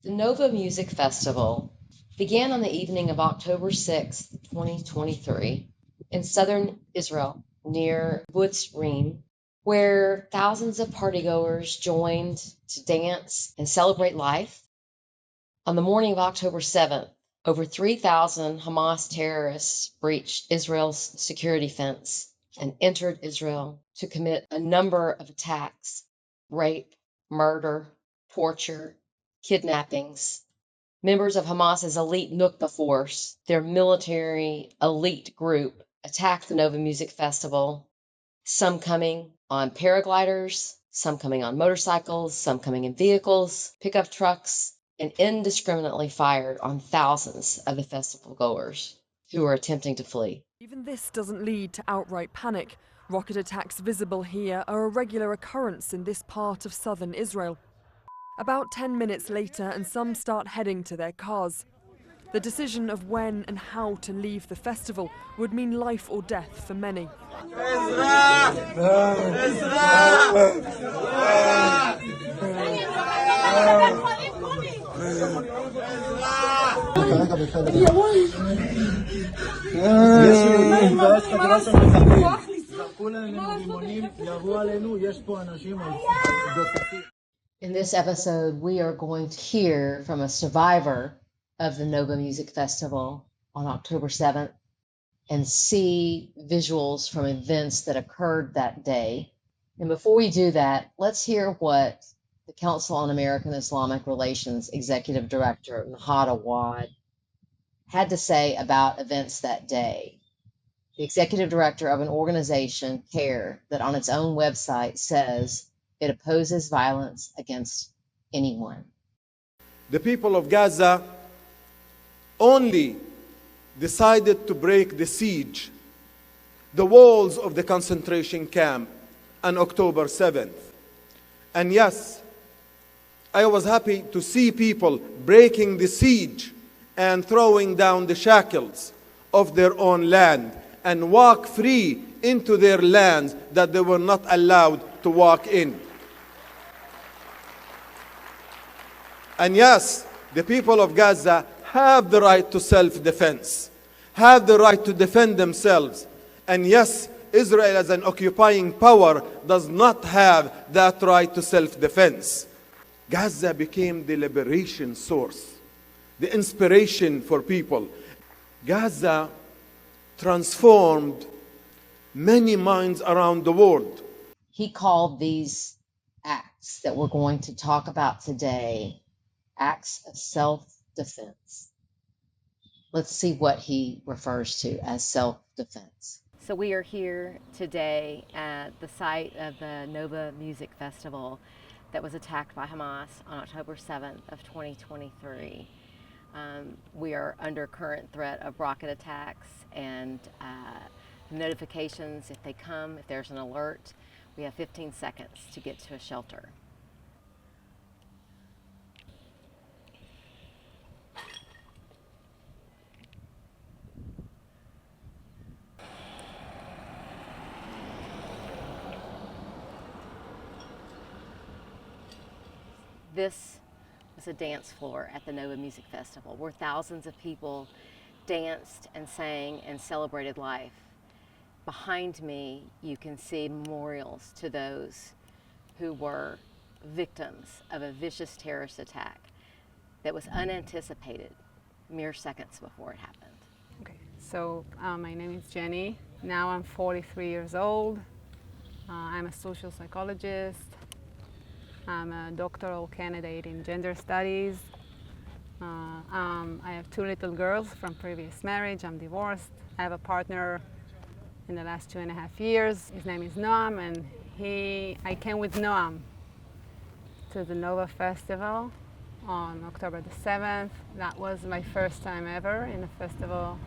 The Nova Music Festival began on the evening of October 6, 2023, in southern Israel near Butzreim, where thousands of partygoers joined to dance and celebrate life. On the morning of October 7th, over 3,000 Hamas terrorists breached Israel's security fence and entered Israel to commit a number of attacks, rape, murder, torture, kidnappings. Members of Hamas's elite Nukba force, their military elite group, attacked the Nova Music Festival, some coming on paragliders, some coming on motorcycles, some coming in vehicles, pickup trucks, and indiscriminately fired on thousands of the festival goers who were attempting to flee. Even this doesn't lead to outright panic. Rocket attacks visible here are a regular occurrence in this part of southern Israel. About 10 minutes later, and some start heading to their cars. The decision of when and how to leave the festival would mean life or death for many. In this episode, we are going to hear from a survivor of the Nova Music Festival on October 7th and see visuals from events that occurred that day. And before we do that, let's hear what the Council on American Islamic Relations Executive Director, Nahada Wad, had to say about events that day. The Executive Director of an organization, CARE, that on its own website says it opposes violence against anyone. The people of Gaza only decided to break the siege, the walls of the concentration camp, on October 7th. And yes, I was happy to see people breaking the siege and throwing down the shackles of their own land and walk free into their lands that they were not allowed to walk in. And yes, the people of Gaza have the right to self-defense, have the right to defend themselves. And yes, Israel as an occupying power does not have that right to self-defense. Gaza became the liberation source, the inspiration for people. Gaza transformed many minds around the world. He called these acts that we're going to talk about today acts of self-defense. Let's see what he refers to as self-defense. So we are here today at the site of the Nova Music Festival that was attacked by Hamas on October 7th of 2023. We are under current threat of rocket attacks and notifications if they come, if there's an alert. We have 15 seconds to get to a shelter. This was a dance floor at the Nova Music Festival where thousands of people danced and sang and celebrated life. Behind me, you can see memorials to those who were victims of a vicious terrorist attack that was unanticipated mere seconds before it happened. Okay, so my name is Jenny. Now I'm 43 years old. I'm a social psychologist. I'm a doctoral candidate in gender studies. I have 2 little girls from previous marriage. I'm divorced. I have a partner in the last 2.5 years. His name is Noam, and I came with Noam to the Nova Festival on October the 7th. That was my first time ever in a festival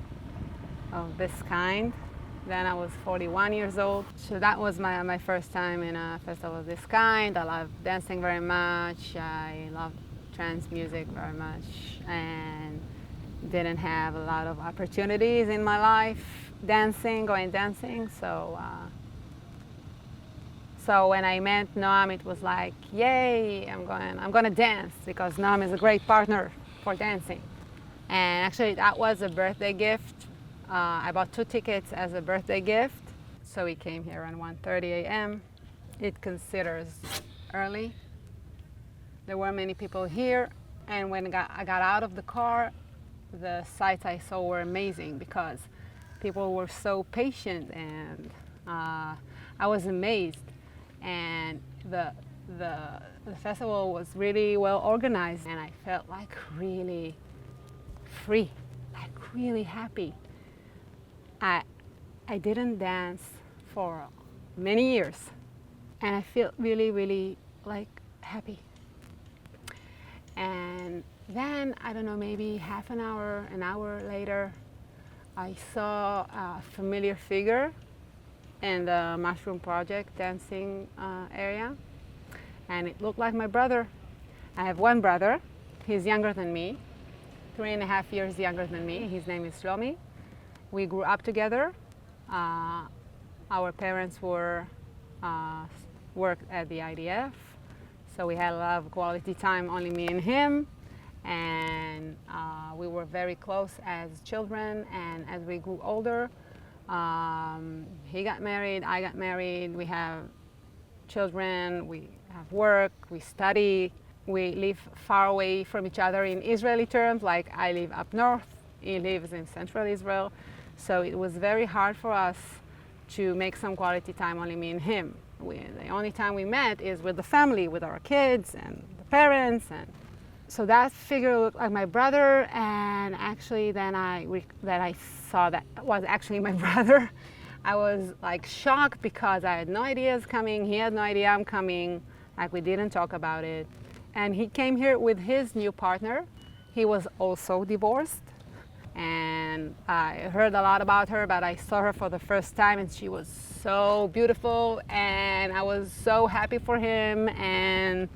of this kind. Then I was 41 years old. So that was my first time in a festival of this kind. I love dancing very much. I love trance music very much, and didn't have a lot of opportunities in my life going dancing. So So when I met Noam, it was like, yay, I'm gonna dance, because Noam is a great partner for dancing. And actually that was a birthday gift. I bought 2 tickets as a birthday gift. So we came here around 1:30 a.m. It considers early. There were many people here, and when I got out of the car, the sights I saw were amazing, because people were so patient, and I was amazed. And the festival was really well organized, and I felt like really free, like really happy. I didn't dance for many years, and I feel really, really like happy. And then, I don't know, maybe half an hour later, I saw a familiar figure in the Mushroom Project dancing area, and it looked like my brother. I have one brother. He's younger than me, 3.5 years younger than me. His name is Shlomi. We grew up together. Our parents worked at the IDF, so we had a lot of quality time, only me and him. And we were very close as children, and as we grew older, he got married, I got married, we have children, we have work, we study, we live far away from each other in Israeli terms, like I live up north, he lives in central Israel. So it was very hard for us to make some quality time, only me and him. The only time we met is with the family, with our kids and the parents. And so that figure looked like my brother, and actually then I saw that was actually my brother. I was like shocked, because I had no idea he's coming, he had no idea I'm coming, like we didn't talk about it. And he came here with his new partner. He was also divorced, and I heard a lot about her, but I saw her for the first time, and she was so beautiful, and I was so happy for him. And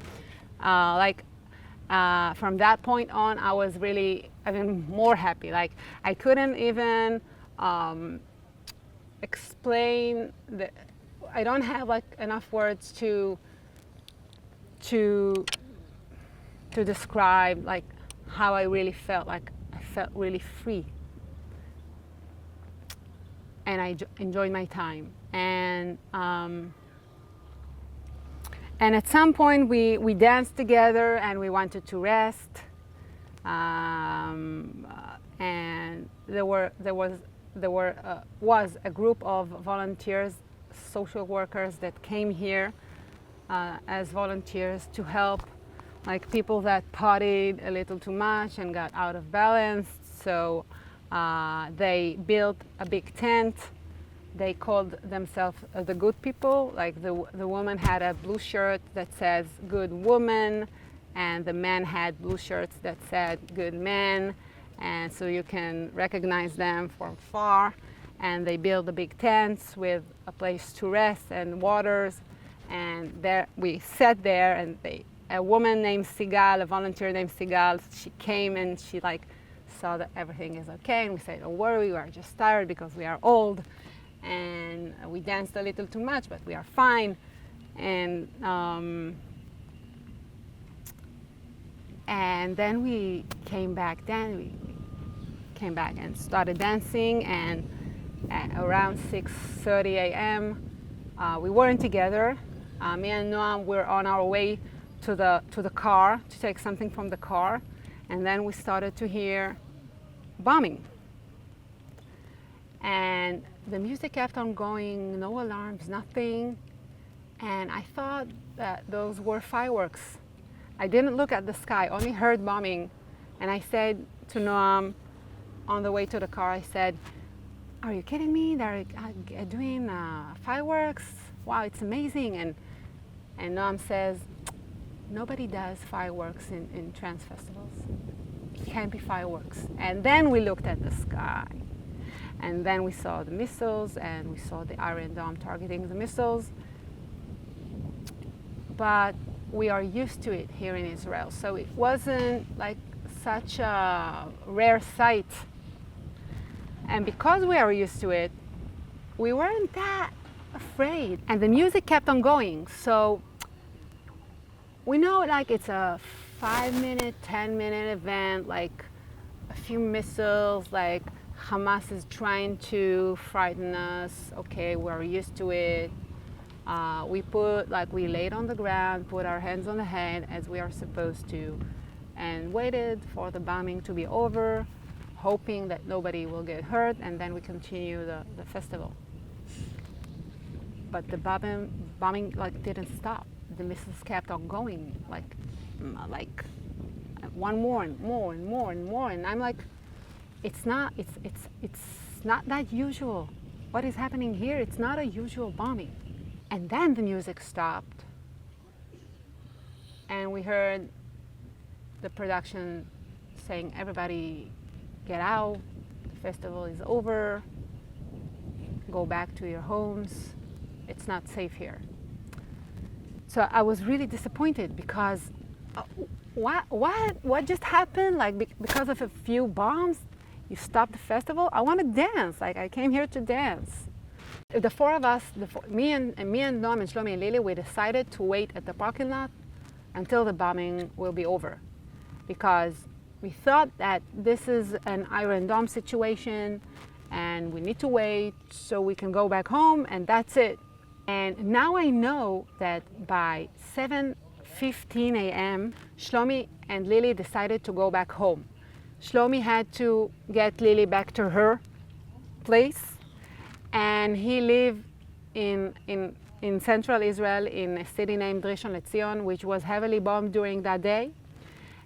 from that point on, I was really even more happy. Like, I couldn't even explain I don't have like enough words to describe like how I really felt. Like, I felt really free, and I enjoyed my time. And at some point we danced together, and we wanted to rest. And there was a group of volunteers, social workers, that came here as volunteers to help, like people that partied a little too much and got out of balance. So they built a big tent. They called themselves the good people. Like the woman had a blue shirt that says good woman, and the men had blue shirts that said good men, and so you can recognize them from far. And they built the big tents with a place to rest and waters. And there we sat there, and a woman named Sigal, a volunteer named Sigal, she came and she like saw that everything is okay, and we said, don't worry, we are just tired because we are old, and we danced a little too much, but we are fine. And then we came back. We came back and started dancing. And at around 6:30 a.m., we weren't together. Me and Noam were on our way to the car to take something from the car, and then we started to hear bombing. And the music kept on going, no alarms, nothing. And I thought that those were fireworks. I didn't look at the sky, only heard bombing. And I said to Noam on the way to the car, I said, are you kidding me? They're doing fireworks? Wow, it's amazing. And Noam says, nobody does fireworks in trance festivals. It can't be fireworks. And then we looked at the sky. And then we saw the missiles, and we saw the Iron Dome targeting the missiles. But we are used to it here in Israel. So it wasn't like such a rare sight. And because we are used to it, we weren't that afraid. And the music kept on going. So we know like it's a 5-minute, 10-minute event, like a few missiles, like Hamas is trying to frighten us. Okay, we're used to it. We laid on the ground, put our hands on the head as we are supposed to, and waited for the bombing to be over, hoping that nobody will get hurt, and then we continue the festival. But the bombing like didn't stop. The missiles kept on going, like one more and more and more and more, and I'm like, it's not that usual. What is happening here? It's not a usual bombing. And then the music stopped, and we heard the production saying, everybody get out, the festival is over, go back to your homes, it's not safe here. So I was really disappointed because what just happened? Like because of a few bombs, you stopped the festival? I want to dance, like I came here to dance. The four of us, me and Noam and Shlomi and Lily, we decided to wait at the parking lot until the bombing will be over, because we thought that this is an Iron Dome situation and we need to wait so we can go back home and that's it. And now I know that by 7:15 a.m., Shlomi and Lily decided to go back home. Shlomi had to get Lily back to her place, and he lived in central Israel in a city named Rishon LeZion, which was heavily bombed during that day.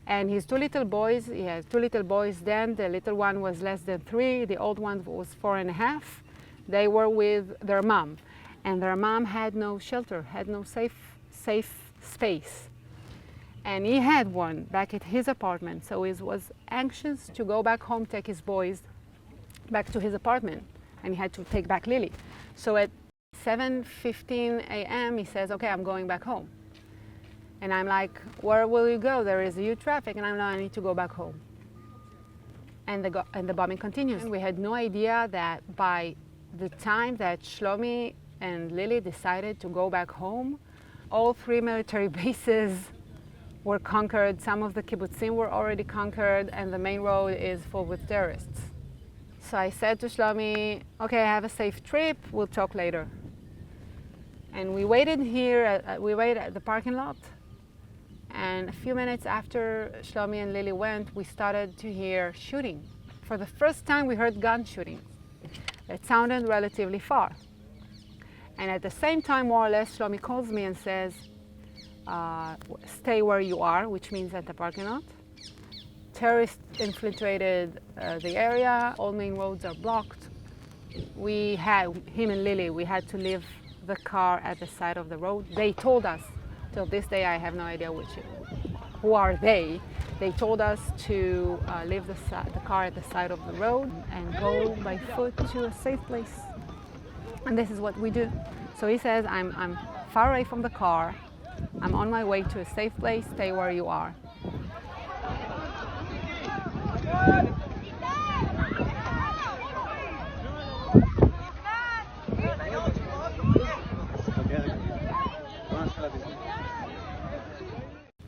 And his two little boys, he has two little boys then, the little one was less than 3, the old one was 4.5. They were with their mom, and their mom had no shelter, had no safe space. And he had one back at his apartment, so he was anxious to go back home, take his boys back to his apartment, and he had to take back Lily. So at 7:15 a.m. he says, okay, I'm going back home. And I'm like, where will you go? There is huge traffic. And I'm like, I need to go back home. And the bombing continues. And we had no idea that by the time that Shlomi and Lily decided to go back home, all 3 military bases were conquered. Some of the kibbutzim were already conquered, and the main road is full with terrorists. So I said to Shlomi, okay, have a safe trip, we'll talk later. And we waited here, we waited at the parking lot, and a few minutes after Shlomi and Lily went, we started to hear shooting. For the first time we heard gun shooting. It sounded relatively far. And at the same time, more or less, Shlomi calls me and says, stay where you are, which means at the parking lot. Terrorists infiltrated the area, all main roads are blocked. We had, him and Lily, we had to leave the car at the side of the road. They told us, till this day I have no idea who are they. They told us to leave the car at the side of the road and go by foot to a safe place. And this is what we do. So he says, I'm far away from the car. I'm on my way to a safe place. Stay where you are.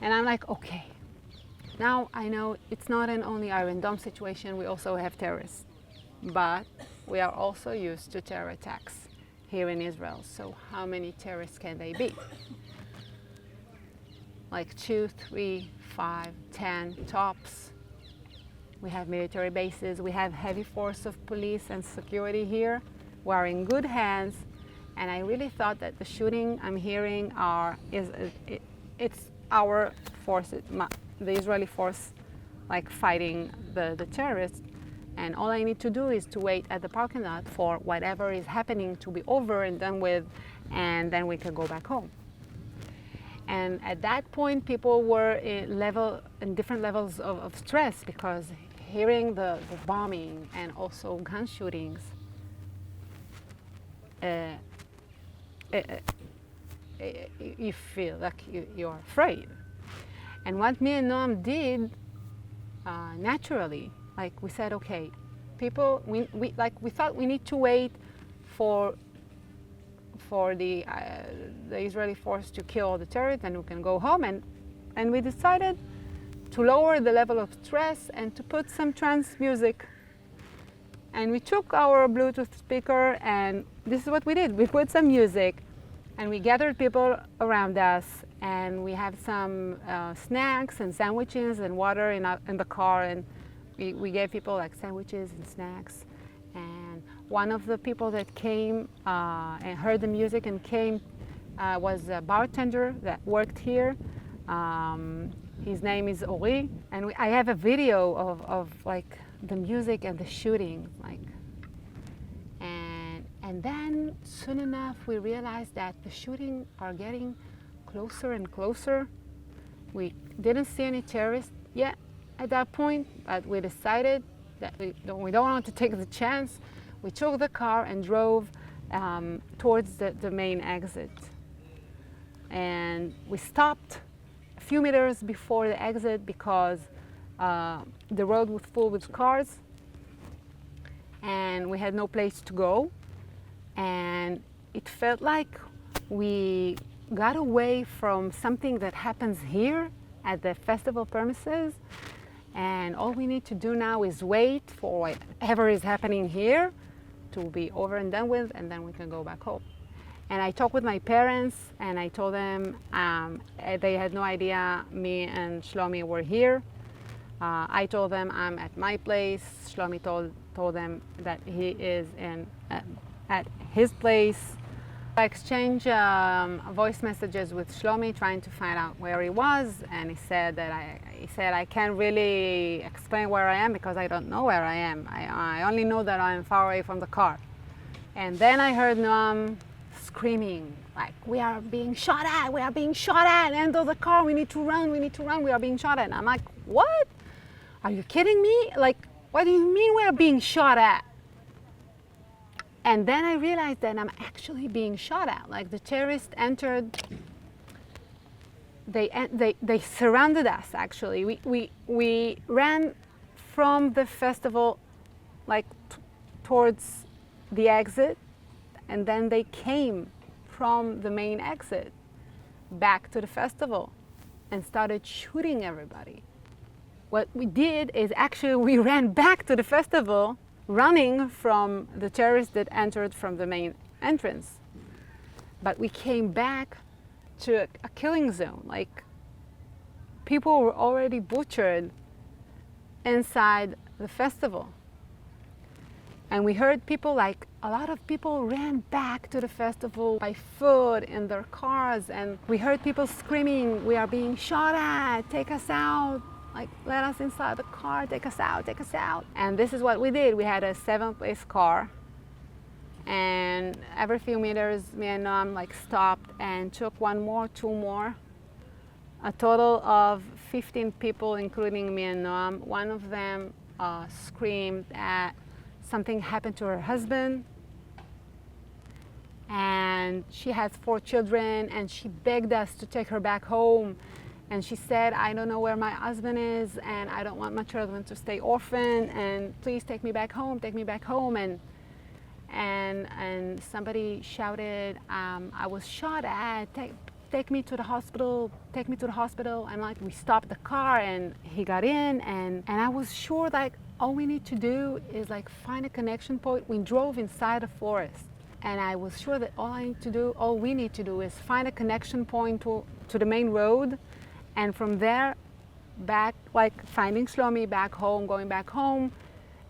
And I'm like, okay. Now I know it's not an only Iron Dome situation. We also have terrorists. But we are also used to terror attacks here in Israel. So how many terrorists can they be? Like 2, 3, 5, 10 tops. We have military bases. We have heavy force of police and security here. We're in good hands. And I really thought that the shooting I'm hearing it's our forces, the Israeli force, like fighting the terrorists. And all I need to do is to wait at the parking lot for whatever is happening to be over and done with, and then we can go back home. And at that point, people were in different levels of stress, because hearing the bombing and also gun shootings, you feel like you're afraid. And what me and Noam did naturally, like we said, okay, people, we thought we need to wait for for the Israeli force to kill the terrorists and we can go home. And we decided to lower the level of stress and to put some trance music. And we took our Bluetooth speaker and this is what we did. We put some music and we gathered people around us and we had some snacks and sandwiches and water in the car, and we gave people like sandwiches and snacks. And one of the people that came and heard the music and came was a bartender that worked here. His name is Ori, and I have a video of like the music and the shooting, like, and then soon enough we realized that the shooting are getting closer and closer. We didn't see any terrorists yet at that point, but we decided that we don't want to take the chance. We took the car and drove towards the main exit, and we stopped a few meters before the exit because the road was full with cars and we had no place to go, and it felt like we got away from something that happens here at the festival premises, and all we need to do now is wait for whatever is happening here to be over and done with, and then we can go back home. And I talked with my parents and I told them they had no idea me and Shlomi were here. I told them I'm at my place. Shlomi told them that he is at his place. I exchanged voice messages with Shlomi trying to find out where he was, and he said I can't really explain where I am because I don't know where I am. I only know that I'm far away from the car. And then I heard Noam screaming, like, we are being shot at, end of the car, we need to run, we are being shot at. And I'm like, what? Are you kidding me? Like, what do you mean we are being shot at? And then I realized that I'm actually being shot at. Like, the terrorists entered, they surrounded us, actually. We ran from the festival, like, towards the exit, and then they came from the main exit back to the festival and started shooting everybody. What we did is actually we ran back to the festival running from the terrorists that entered from the main entrance. But we came back to a killing zone. Like, people were already butchered inside the festival. And we heard people, like, a lot of people ran back to the festival by foot in their cars, and we heard people screaming, we are being shot at, take us out, like, let us inside the car, take us out, take us out. And this is what we did. We had a 7-place car, and every few meters, me and Noam, like, stopped and took one more, two more. A total of 15 people, including me and Noam. One of them screamed at something happened to her husband, and she has 4 children, and she begged us to take her back home. And she said, I don't know where my husband is, and I don't want my children to stay orphan, and please take me back home, take me back home. And somebody shouted, I was shot at, take me to the hospital, take me to the hospital. And like, we stopped the car and he got in, and I was sure that all we need to do is like find a connection point. We drove inside a forest, and I was sure that all we need to do is find a connection point to the main road, and from there back, like finding Shlomi back home, going back home.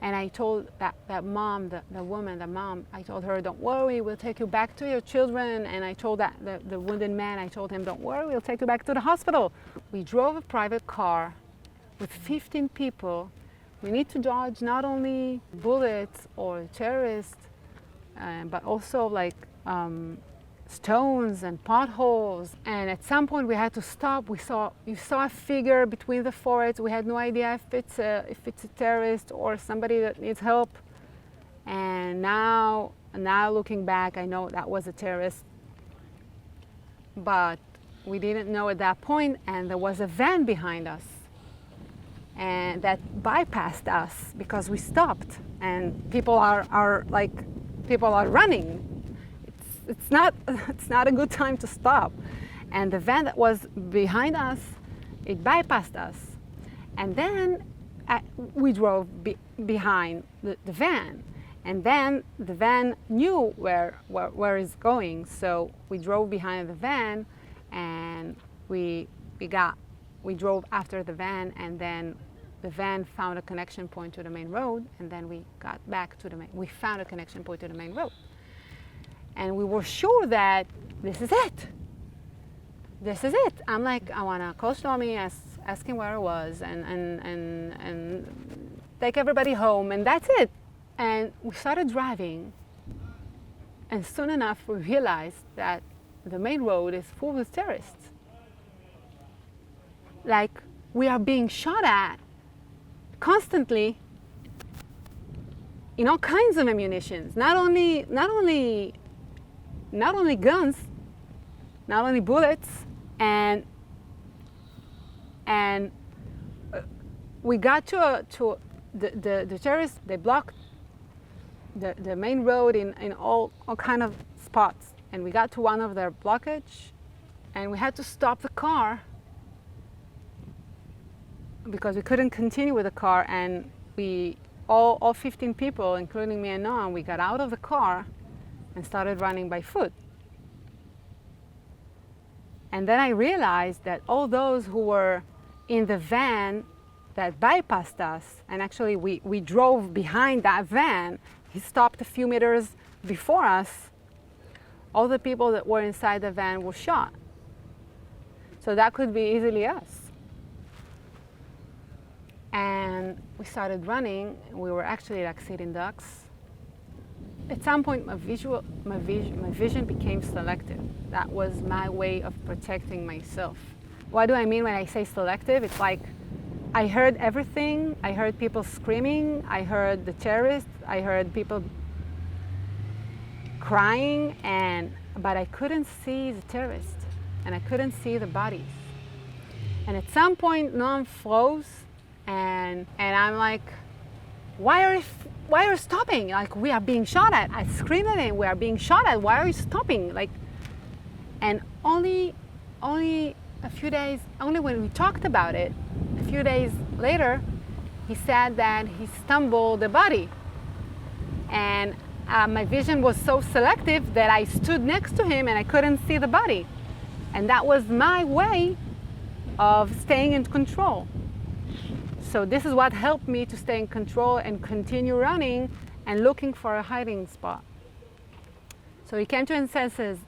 And I told that mom, the mom, I told her, don't worry, we'll take you back to your children. And I told the wounded man, I told him, don't worry, we'll take you back to the hospital. We drove a private car with 15 people. We need to dodge not only bullets or terrorists, but also like stones and potholes. And at some point we had to stop. You saw a figure between the forests. We had no idea if it's a terrorist or somebody that needs help. And now looking back, I know that was a terrorist. But we didn't know at that point, and there was a van behind us, and that bypassed us because we stopped, and people are running. it's not a good time to stop. And the van that was behind us, it bypassed us. And then we drove behind the van. And then the van knew where it's going. So we drove behind the van, and we drove after the van, and then the van found a connection point to the main road, and then we got back to we found a connection point to the main road. And we were sure that this is it. This is it. I'm like, I want to call Shlomi, ask him where I was, and take everybody home, and that's it. And we started driving, and soon enough we realized that the main road is full with terrorists. Like, we are being shot at constantly in all kinds of ammunitions, not only guns, not only bullets, and we got to the terrorists. They blocked the main road in all kind of spots, and we got to one of their blockage, and we had to stop the car because we couldn't continue with the car, and we all 15 people, including me and Noam, we got out of the car and started running by foot. And then I realized that all those who were in the van that bypassed us, and actually we drove behind that van, he stopped a few meters before us, all the people that were inside the van were shot. So that could be easily us. And we started running. We were actually like sitting ducks. At some point, my vision became selective. That was my way of protecting myself. What do I mean when I say selective? It's like I heard everything. I heard people screaming. I heard the terrorists. I heard people crying, but I couldn't see the terrorists, and I couldn't see the bodies. And at some point, Noam froze, and I'm like, why are you stopping? Like, we are being shot at. I screamed at him, we are being shot at. Why are you stopping? Like, and only when we talked about it, a few days later, he said that he stumbled the body. And my vision was so selective that I stood next to him and I couldn't see the body. And that was my way of staying in control. So this is what helped me to stay in control and continue running and looking for a hiding spot. So he came to his senses,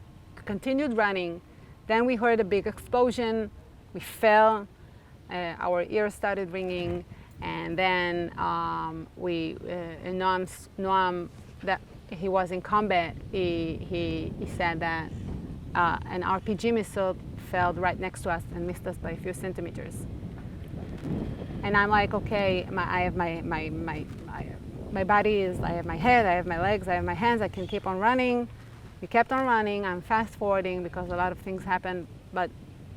continued running. Then we heard a big explosion. We fell. Our ears started ringing. And then Noam, that he was in combat, he said that an RPG missile fell right next to us and missed us by a few centimeters. And I'm like, okay, I have my body is, I have my head, I have my legs, I have my hands, I can keep on running. We kept on running. I'm fast forwarding because a lot of things happened, but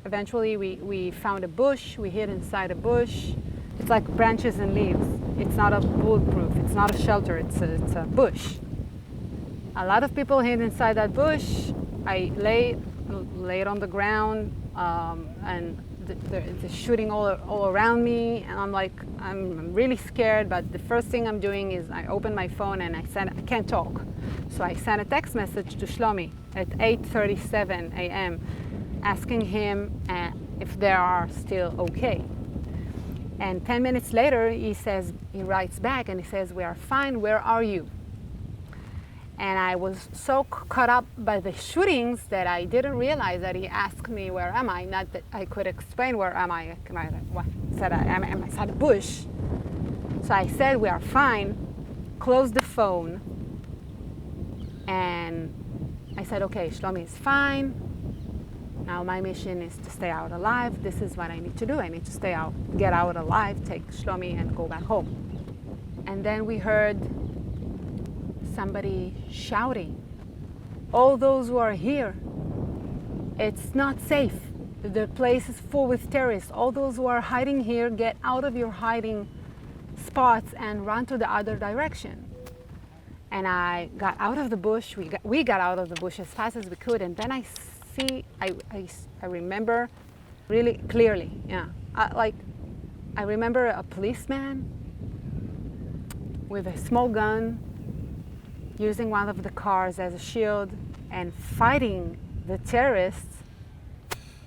eventually we found a bush. We hid inside a bush. It's like branches and leaves. It's not a bulletproof. It's not a shelter. It's a bush. A lot of people hid inside that bush. I laid on the ground, and the shooting all around me, and I'm like, I'm really scared, but the first thing I'm doing is I open my phone and I can't talk. So I sent a text message to Shlomi at 8:37 a.m. asking him if they are still okay. And 10 minutes later, he writes back and he says, "We are fine, where are you?" And I was so caught up by the shootings that I didn't realize that he asked me, where am I? Not that I could explain where am I. Said I'm inside a bush. So I said, we are fine, closed the phone. And I said, okay, Shlomi is fine. Now my mission is to stay out alive. This is what I need to do. I need to get out alive, take Shlomi and go back home. And then we heard somebody shouting, all those who are here, it's not safe. The place is full with terrorists. All those who are hiding here, get out of your hiding spots and run to the other direction. And I got out of the bush. We got out of the bush as fast as we could. And then I remember really clearly, yeah. I remember a policeman with a small gun using one of the cars as a shield and fighting the terrorists,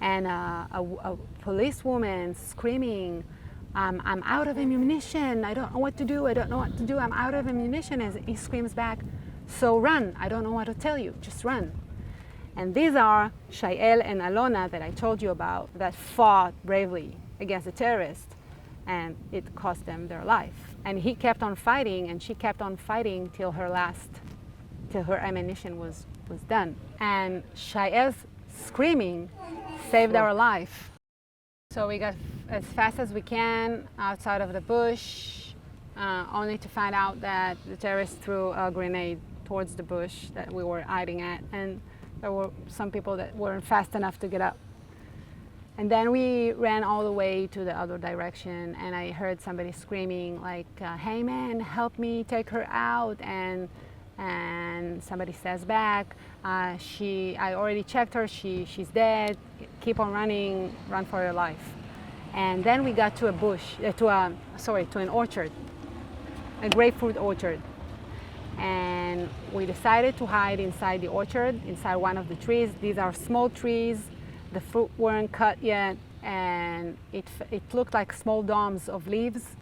and a policewoman screaming, I'm out of ammunition, I don't know what to do, I'm out of ammunition. And he screams back, so run, I don't know what to tell you, just run. And these are Shael and Alona that I told you about that fought bravely against the terrorists, and it cost them their life. And he kept on fighting, and she kept on fighting till her ammunition was done. And Shael's screaming saved our life. So we got as fast as we can outside of the bush, only to find out that the terrorists threw a grenade towards the bush that we were hiding at, and there were some people that weren't fast enough to get up. And then we ran all the way to the other direction, and I heard somebody screaming like, hey man, help me take her out. And somebody says back, I already checked her, she's dead, keep on running, run for your life. And then we got to a bush, to an orchard, a grapefruit orchard. And we decided to hide inside the orchard, inside one of the trees. These are small trees, the fruit weren't cut yet, and it looked like small domes of leaves.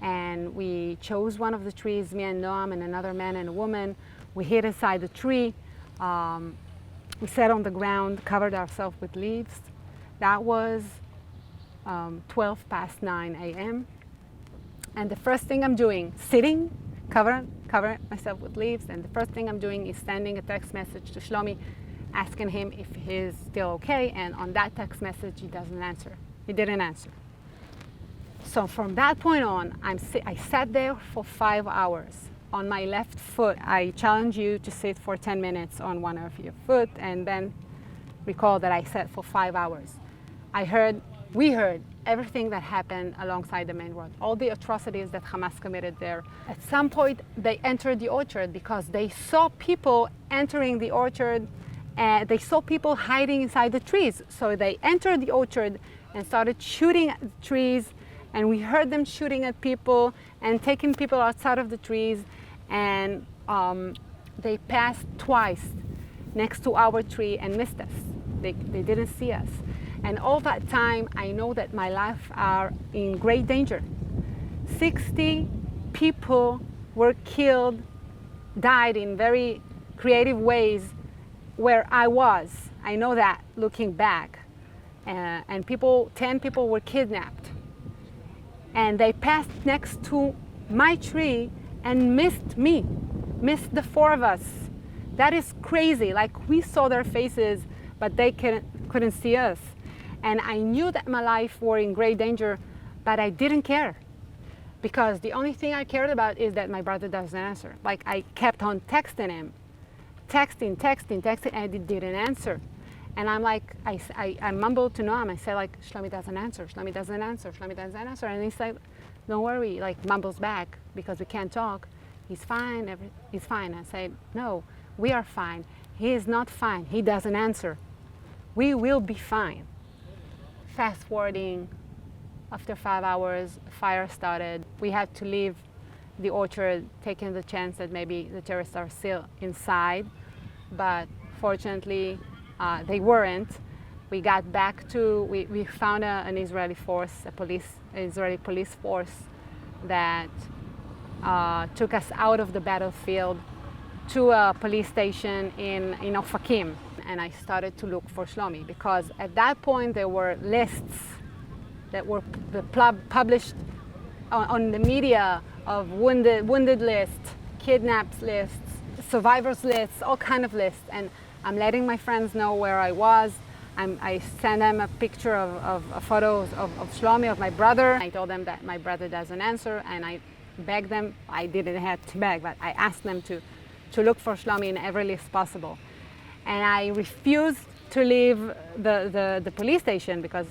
And we chose one of the trees, me and Noam and another man and a woman. We hid inside the tree. We sat on the ground, covered ourselves with leaves. That was 9 a.m. And the first thing I'm doing, sitting, cover myself with leaves, and the first thing I'm doing is sending a text message to Shlomi, asking him if he's still okay, and on that text message he didn't answer. So from that point on, I sat there for 5 hours on my left foot. I challenge you to sit for 10 minutes on one of your foot, and then recall that I sat for 5 hours. We heard everything that happened alongside the main road, all the atrocities that Hamas committed there. At some point, they entered the orchard because they saw people entering the orchard, and they saw people hiding inside the trees. So they entered the orchard and started shooting at the trees, and we heard them shooting at people and taking people outside of the trees. And they passed twice next to our tree and missed us. They didn't see us. And all that time, I know that my life are in great danger. 60 people were killed, died in very creative ways where I was. I know that looking back. And 10 people were kidnapped. And they passed next to my tree and missed me, missed the 4 of us. That is crazy. Like, we saw their faces, but they couldn't see us. And I knew that my life were in great danger, but I didn't care. Because the only thing I cared about is that my brother doesn't answer. Like, I kept on texting him. Texting, and he didn't answer. And I'm like, I mumbled to Noam. I said, like, Shlomi doesn't answer. And he said, don't worry, like, mumbles back because we can't talk. He's fine, he's fine. I said, no, we are fine. He is not fine. He doesn't answer. We will be fine. Fast forwarding, after 5 hours, fire started. We had to leave the orchard, taking the chance that maybe the terrorists are still inside. But fortunately, they weren't. We got back we found an Israeli force, Israeli police force that took us out of the battlefield to a police station in Ofakim. And I started to look for Shlomi, because at that point there were lists that were published on the media of wounded lists, kidnapped lists, survivors lists, all kind of lists. And I'm letting my friends know where I was. I sent them a picture of photos of Shlomi, of my brother. I told them that my brother doesn't answer, and I begged them. I didn't have to beg, but I asked them to look for Shlomi in every list possible. And I refused to leave the police station, because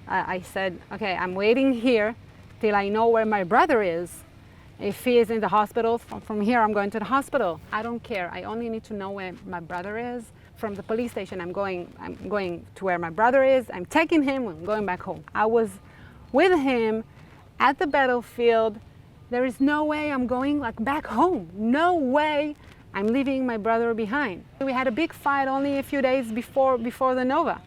I said, okay, I'm waiting here till I know where my brother is, If he is in the hospital, from here I'm going to the hospital. I don't care. I only need to know where my brother is. From the police station, I'm going to where my brother is. I'm taking him, I'm going back home. I was with him at the battlefield. There is no way I'm going back home. No way I'm leaving my brother behind. We had a big fight only a few days before the Nova.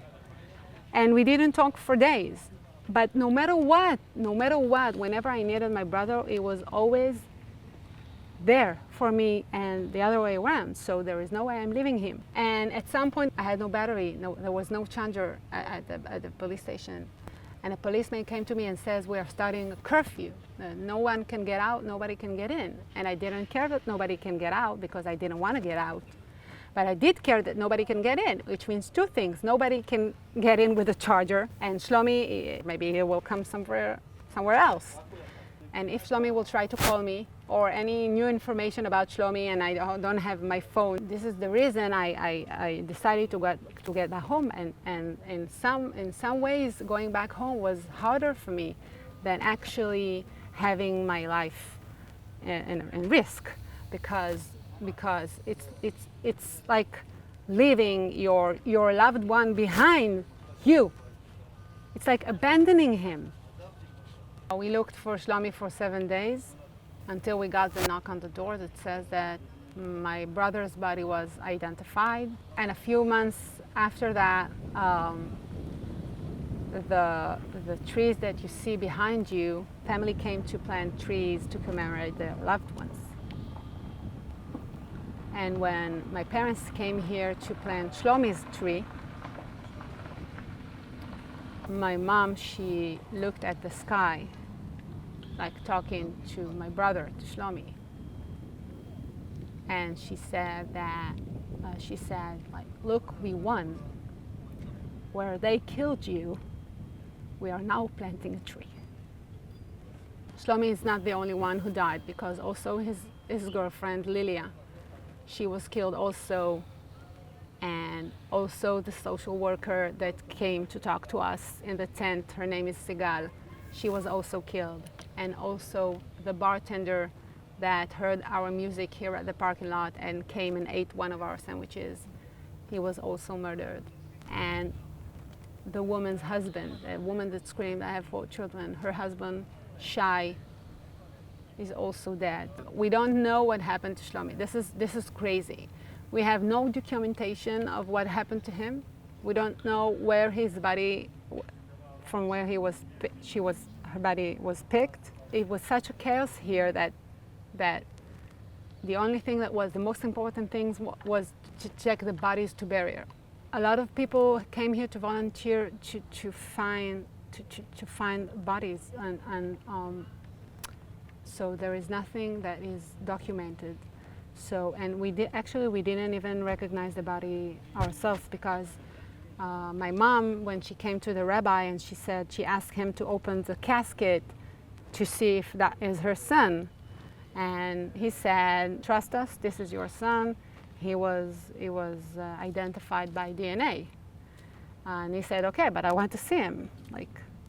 And we didn't talk for days. But no matter what, whenever I needed my brother, it was always there for me and the other way around. So there is no way I'm leaving him. And at some point I had no battery. There was no charger at the police station. And a policeman came to me and says, we are starting a curfew. No one can get out, nobody can get in. And I didn't care that nobody can get out because I didn't want to get out. But I did care that nobody can get in, which means two things. Nobody can get in with a charger, and Shlomi, maybe he will come somewhere else. And if Shlomi will try to call me, or any new information about Shlomi, and I don't have my phone, this is the reason I decided to get back home. And in some ways, going back home was harder for me than actually having my life in risk, because it's like leaving your loved one behind you. It's like abandoning him. We looked for Shlomi for 7 days until we got the knock on the door that says that my brother's body was identified. And a few months after that, the trees that you see behind you, family came to plant trees to commemorate their loved ones. And when my parents came here to plant Shlomi's tree, my mom, she looked at the sky, like talking to my brother, to Shlomi. And she said, look, we won. Where they killed you, we are now planting a tree. Shlomi is not the only one who died, because also his girlfriend, Lilia, she was killed also, and also the social worker that came to talk to us in the tent, her name is Sigal, she was also killed. And also the bartender that heard our music here at the parking lot and came and ate one of our sandwiches, he was also murdered. And the woman's husband, the woman that screamed, I have 4 children, her husband, Shai, is also dead. We don't know what happened to Shlomi. This is crazy. We have no documentation of what happened to him. We don't know where his body, from where her body was picked. It was such a chaos here that the only thing that was the most important thing was to check the bodies to burial. A lot of people came here to volunteer to find bodies, and so there is nothing that is documented. So, and we didn't even recognize the body ourselves, because my mom, when she came to the rabbi and she asked him to open the casket to see if that is her son. And he said, trust us, this is your son. He was identified by DNA. And he said, okay, but I want to see him.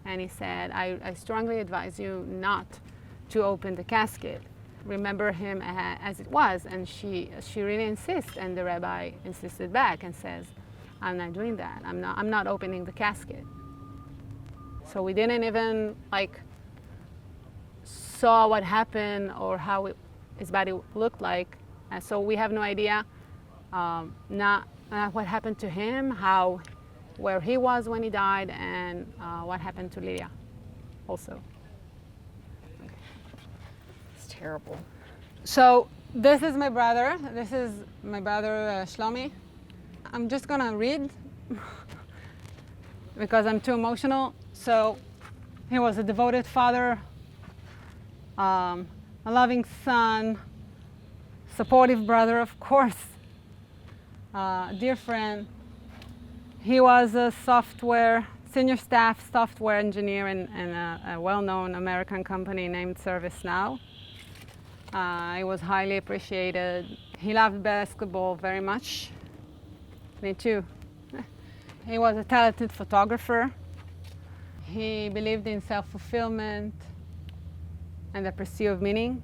And he said, I strongly advise you not to open the casket. Remember him as it was. And she really insists, and the rabbi insisted back and says, I'm not doing that. I'm not opening the casket. So we didn't even saw what happened or how his body looked like. And so we have no idea not what happened to him, where he was when he died, and what happened to Lydia also. It's terrible. So this is my brother. This is my brother Shlomi. I'm just gonna read because I'm too emotional. So he was a devoted father, a loving son, supportive brother, of course, dear friend. He was a senior staff software engineer in a well-known American company named ServiceNow. He was highly appreciated. He loved basketball very much. Me too. He was a talented photographer. He believed in self-fulfillment and the pursuit of meaning.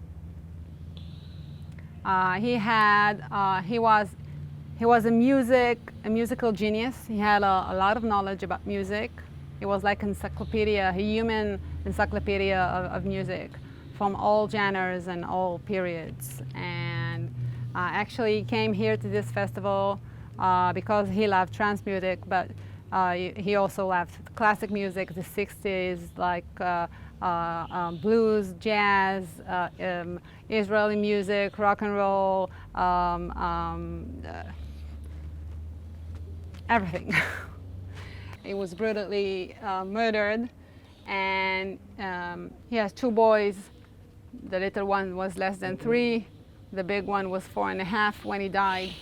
He was a musical genius. He had a lot of knowledge about music. He was like a human encyclopedia of music from all genres and all periods. And actually came here to this festival because he loved trance music, but he also loved classic music, the 60s, like blues, jazz, Israeli music, rock and roll, everything. He was brutally murdered, and he has 2 boys. The little one was less than 3. The big one was 4.5 when he died.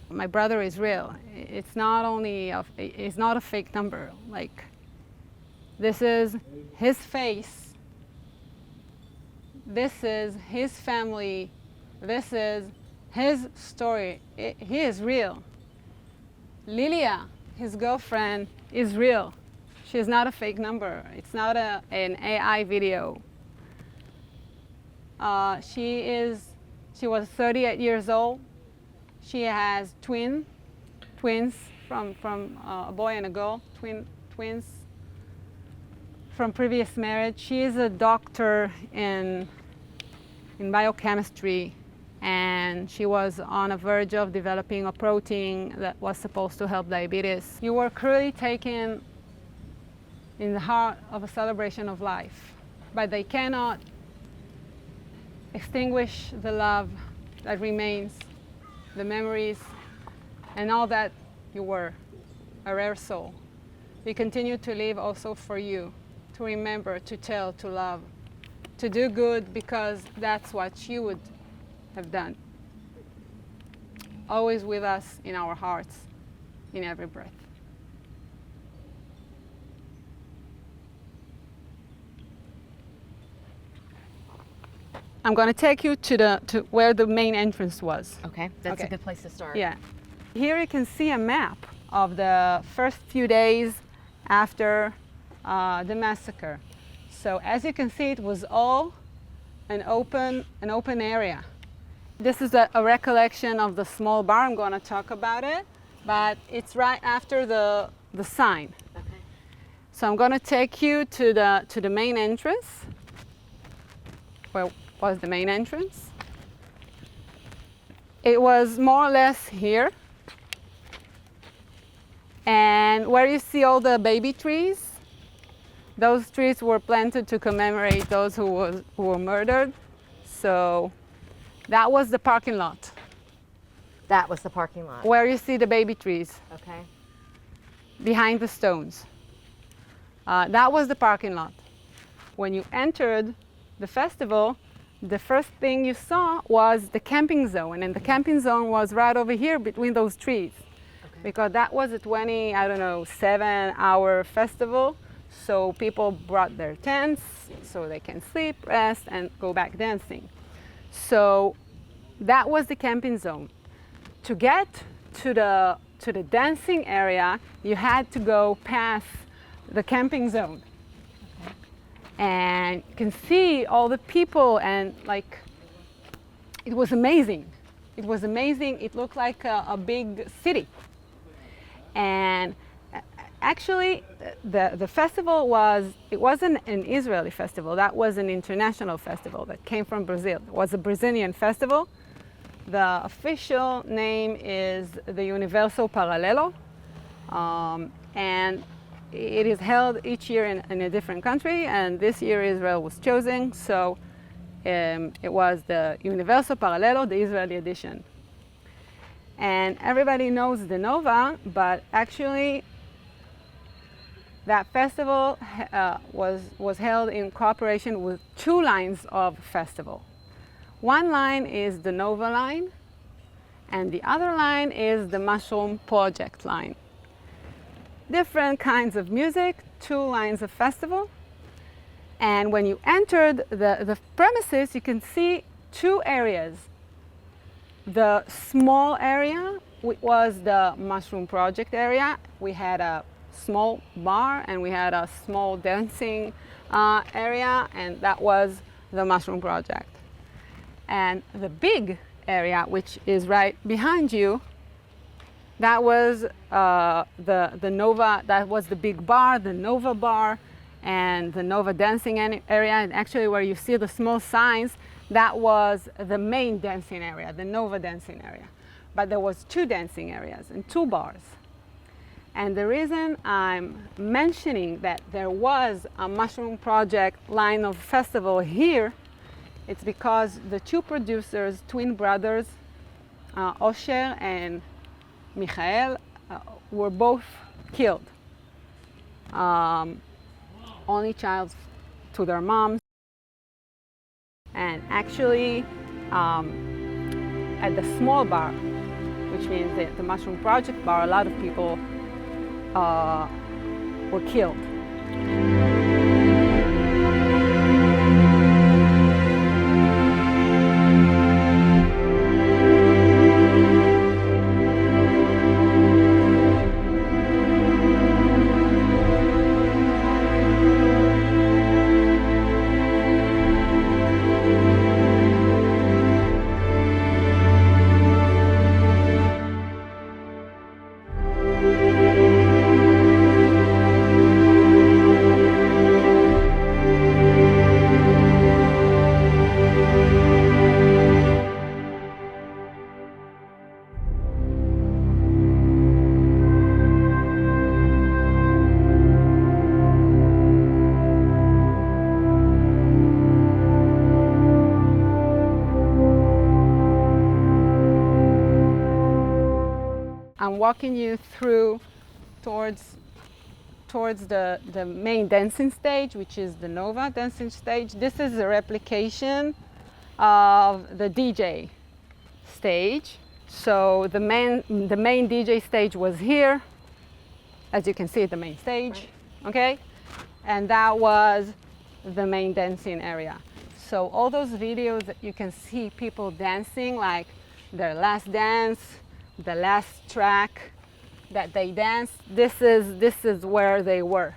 My brother is real. It's not it's not a fake number. Like, this is his face. This is his family. This is his story. He is real. Lilia, his girlfriend, is real. She's not a fake number. It's not an AI video. She was 38 years old. She has twins from a boy and a girl, twins from previous marriage. She is a doctor in biochemistry, and she was on the verge of developing a protein that was supposed to help diabetes. You were cruelly taken in the heart of a celebration of life, but they cannot extinguish the love that remains, the memories, and all that you were, a rare soul. We continue to live also for you, to remember, to tell, to love, to do good, because that's what you would have done. Always with us in our hearts, in every breath. I'm going to take you to where the main entrance was. Okay, that's a good place to start. Yeah. Here you can see a map of the first few days after the massacre. So as you can see, it was all an open area. This is a recollection of the small bar. I'm going to talk about it, but it's right after the sign. Okay. So I'm going to take you to the main entrance. Where was the main entrance? It was more or less here. And where you see all the baby trees, those trees were planted to commemorate those who were murdered. So that was the parking lot. That was the parking lot. Where you see the baby trees. Okay. Behind the stones. That was the parking lot. When you entered the festival, the first thing you saw was the camping zone, and the camping zone was right over here between those trees. Okay. Because that was a 7-hour festival, so people brought their tents so they can sleep, rest, and go back dancing. So that was the camping zone. To get to the dancing area, you had to go past the camping zone. And you can see all the people, and like, it was amazing. It was amazing. It looked like a big city. And actually, the festival wasn't an Israeli festival. That was an international festival that came from Brazil. It was a Brazilian festival. The official name is the Universo Paralelo. And it is held each year in a different country, and this year Israel was chosen, so it was the Universo Paralelo, the Israeli edition. And everybody knows the Nova, but actually that festival was held in cooperation with 2 lines of festival. One line is the Nova line, and the other line is the Mushroom Project line. Different kinds of music, 2 lines of festival. And when you entered the premises, you can see 2 areas. The small area was the Mushroom Project area. We had a small bar and we had a small dancing area, and that was the Mushroom Project. And the big area, which is right behind you, that was the Nova, that was the big bar, the Nova bar, and the Nova dancing area. And actually where you see the small signs, that was the main dancing area, the Nova dancing area. But there was 2 dancing areas and 2 bars. And the reason I'm mentioning that there was a Mushroom Project line of festival here, it's because the 2 producers, twin brothers, Osher and Michael, were both killed. Only child to their moms. And actually, at the small bar, which means the Mushroom Project bar, a lot of people were killed. I'm walking you through towards the main dancing stage, which is the Nova dancing stage. This is a replication of the DJ stage. So the main DJ stage was here, as you can see, the main stage, okay? And that was the main dancing area. So all those videos that you can see people dancing, like their last dance, the last track that they danced, this is where they were.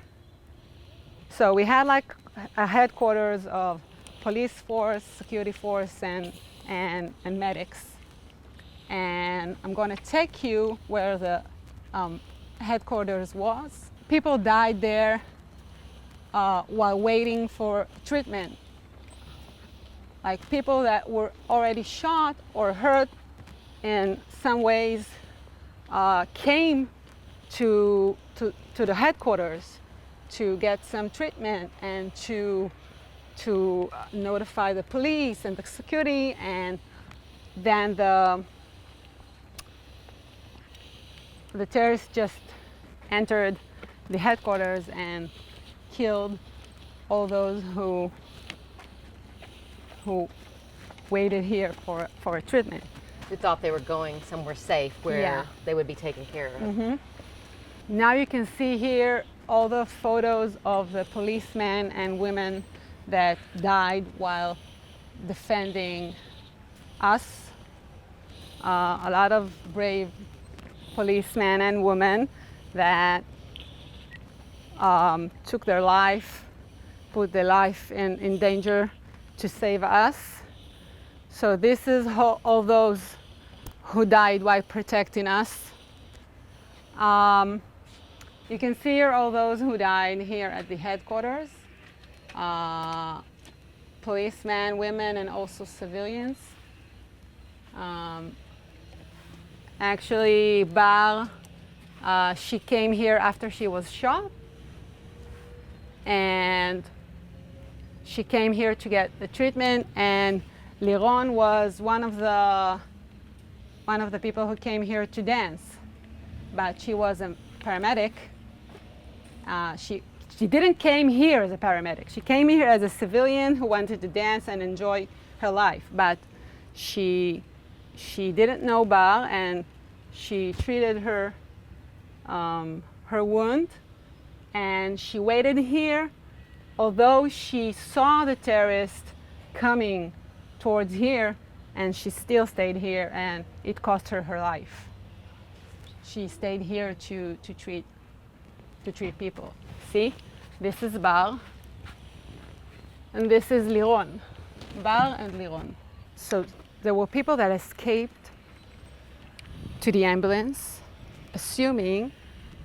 So we had like a headquarters of police force, security force, and medics. And I'm going to take you where the headquarters was. People died there while waiting for treatment. Like people that were already shot or hurt in some ways came to the headquarters to get some treatment and to notify the police and the security, and then the terrorists just entered the headquarters and killed all those who waited here for a treatment. Who thought they were going somewhere safe where they would be taken care of. Mm-hmm. Now you can see here all the photos of the policemen and women that died while defending us. A lot of brave policemen and women that took their life, put their life in danger to save us. So this is all those who died while protecting us. You can see here all those who died here at the headquarters. Policemen, women, and also civilians. Actually, Bar, she came here after she was shot. And she came here to get the treatment, and Liron was one of the people who came here to dance, but she was a paramedic. She didn't came here as a paramedic. She came here as a civilian who wanted to dance and enjoy her life, but she didn't know Bar, and she treated her wound, and she waited here, although she saw the terrorist coming towards here, and she still stayed here, and it cost her her life. She stayed here to treat people. See, this is Bar, and this is Liron. Bar and Liron. So There were people that escaped to the ambulance, assuming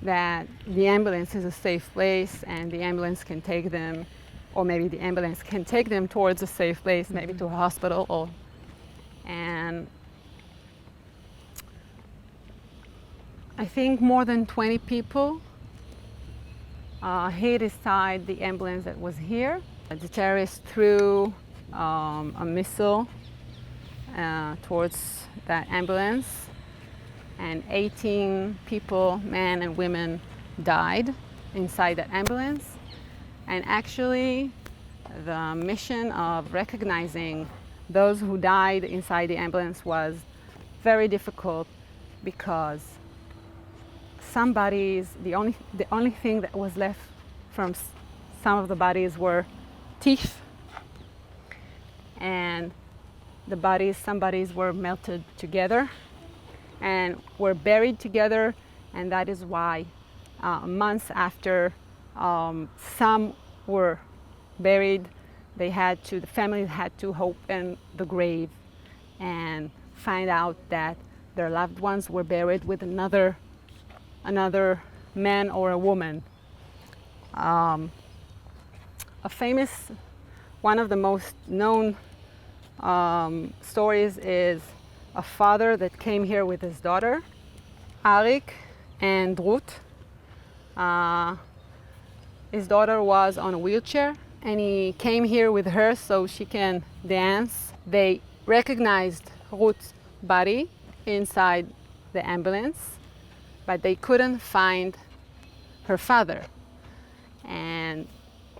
that the ambulance is a safe place and the ambulance can take them, or maybe the ambulance can take them towards a safe place, maybe to a hospital. And I think more than 20 people hid inside the ambulance that was here. The terrorists threw a missile towards that ambulance, and 18 people, men and women, died inside that ambulance. And actually, the mission of recognizing those who died inside the ambulance was very difficult, because some bodies, the only thing that was left from some of the bodies were teeth, and some bodies were melted together and were buried together, and that is why months after some were buried, the families had to open the grave and find out that their loved ones were buried with another man or a woman. One of the most known stories is a father that came here with his daughter, Arik and Ruth. His daughter was on a wheelchair, and he came here with her so she can dance. They recognized Ruth's body inside the ambulance, but they couldn't find her father. And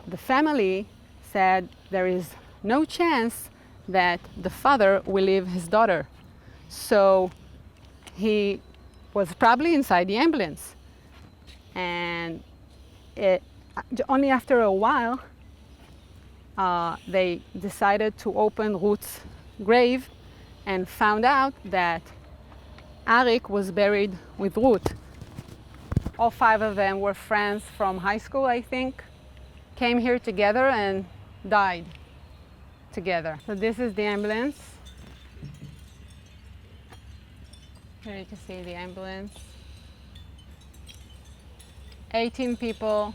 the family said there is no chance that the father will leave his daughter. So he was probably inside the ambulance. And only after a while, they decided to open Ruth's grave and found out that Arik was buried with Ruth. All 5 of them were friends from high school, I think, came here together and died together. So this is the ambulance. Here you can see the ambulance. 18 people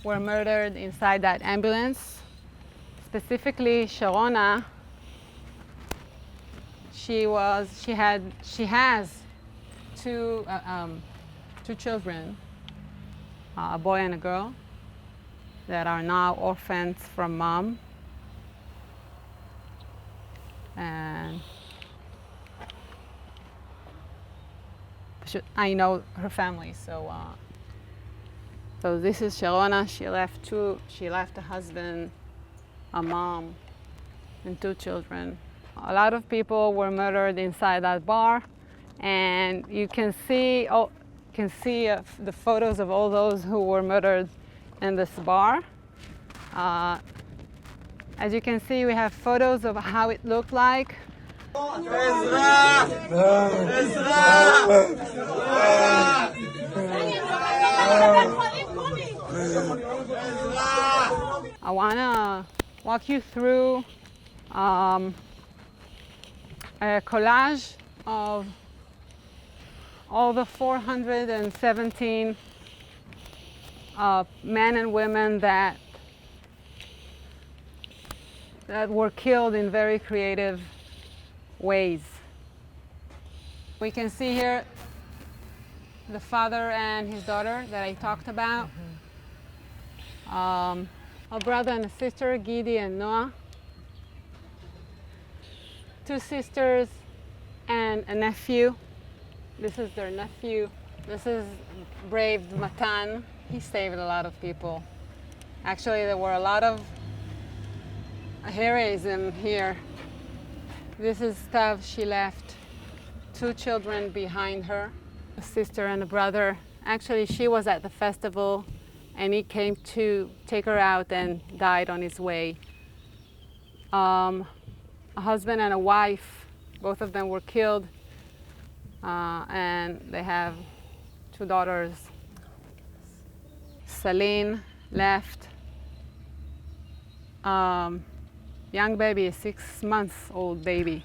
were murdered inside that ambulance. Specifically, Sharona, she has two children, a boy and a girl, that are now orphans from mom. And I know her family, so this is Sharona. She left a husband, a mom, and 2 children. A lot of people were murdered inside that bar, and you can see the photos of all those who were murdered in this bar. As you can see, we have photos of how it looked like. I want to walk you through a collage of all the 417 men and women that were killed in very creative ways. We can see here the father and his daughter that I talked about. A brother and a sister, Gidi and Noah. 2 sisters and a nephew. This is their nephew. This is brave Matan. He saved a lot of people. Actually, there were a lot of heroism here. This is Stav. She left 2 children behind her, a sister and a brother. Actually, she was at the festival, and he came to take her out and died on his way. A husband and a wife, both of them were killed, and they have 2 daughters. Celine left young baby, a 6-month-old baby.